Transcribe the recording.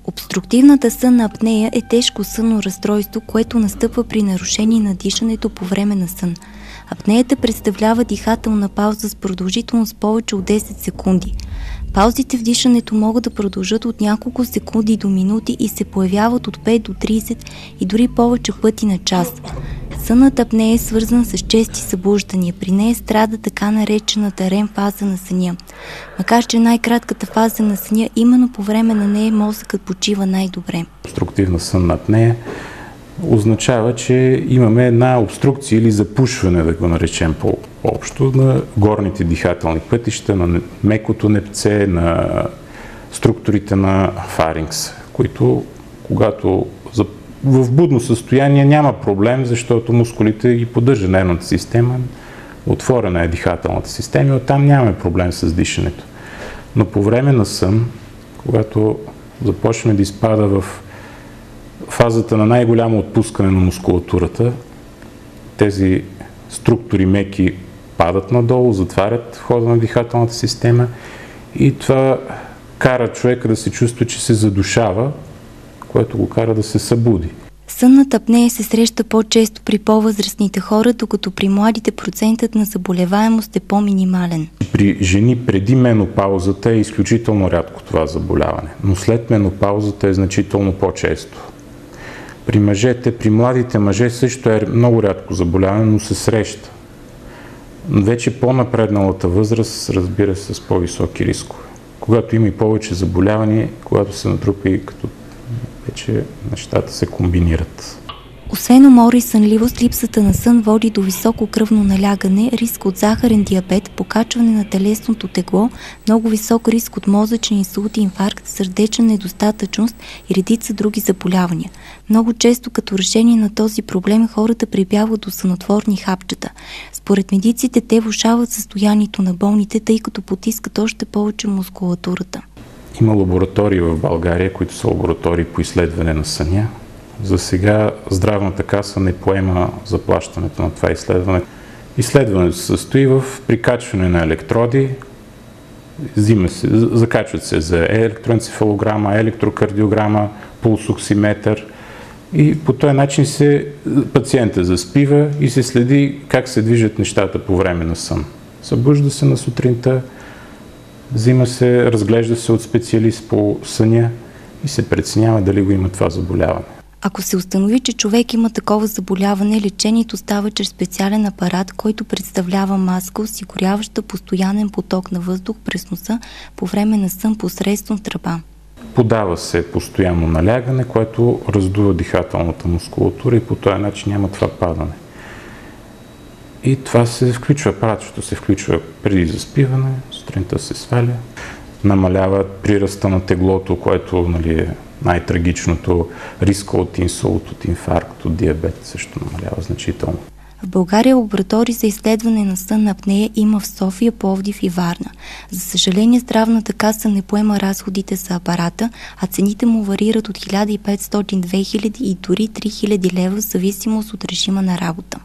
Обструктивната сънна апнея е тежко сънно разстройство, което настъпва при нарушение на дишането по време на сън. Апнеята представлява дихателна пауза с продължителност повече от 10 секунди. Паузите в дишането могат да продължат от няколко секунди до минути и се появяват от 5 до 30 и дори повече пъти на час. Сънната апнея е свързана с чести събуждания. При нея страда така наречената REM фаза на съня. Макар че най-кратката фаза на съня, именно по време на нея мозъкът почива най-добре. Обструктивна сънна апнея означава, че имаме една обструкция или запушване, да го наречем по-общо, на горните дихателни пътища, на мекото непце, на структурите на фарингс, които когато в будно състояние няма проблем, защото мускулите ги поддържа нервната система, отворена е дихателната система и оттам нямаме проблем с дишането. Но по време на сън, когато започне да изпада в фазата на най-голямо отпускане на мускулатурата, тези структури меки падат надолу, затварят входа на дихателната система и това кара човека да се чувства, че се задушава, което го кара да се събуди. Сънната апнея се среща по-често при по-възрастните хора, докато при младите процентът на заболеваемост е по-минимален. При жени преди менопаузата е изключително рядко това заболяване, но след менопаузата е значително по-често. При мъжете, при младите мъже също е много рядко заболяване, но се среща. Вече по-напредналата възраст, разбира се, с по-високи рискове. Когато има и повече заболявания, когато се натрупа и като вече нещата се комбинират. Освен умора и сънливост, липсата на сън води до високо кръвно налягане, риск от захарен диабет, покачване на телесното тегло, много висок риск от мозъчен инсулт, инфаркт, сърдечна недостатъчност и редица други заболявания. Много често като решение на този проблем хората прибягват до сънотворни хапчета. Според медиците те влошават състоянието на болните, тъй като потискат още повече мускулатурата. Има лаборатории в България, които са лаборатории по изследване на съня. За сега Здравната каса не поема заплащането на това изследване. Изследването се състои в прикачване на електроди, закачват се за електроенцефалограма, електрокардиограма, пулсоксиметър и по този начин пациентът заспива и се следи как се движат нещата по време на сън. Събужда се на сутринта, разглежда се от специалист по съня и се преценява дали го има това заболяване. Ако се установи, че човек има такова заболяване, лечението става чрез специален апарат, който представлява маска, осигуряваща постоянен поток на въздух през носа по време на сън посредством тръба. Подава се постоянно налягане, което раздува дихателната мускулатура и по този начин няма това падане. И това се включва, апаратчето се включва преди заспиване, сутринта се сваля, намалява прираста на теглото, което е най-трагичното, риска от инсулт, от инфаркт, от диабет също намалява значително. В България лаборатории за изследване на сънна апнея има в София, Пловдив и Варна. За съжаление, Здравната каса не поема разходите за апарата, а цените му варират от 1500, 2000 и дори 3000 лева в зависимост от режима на работа.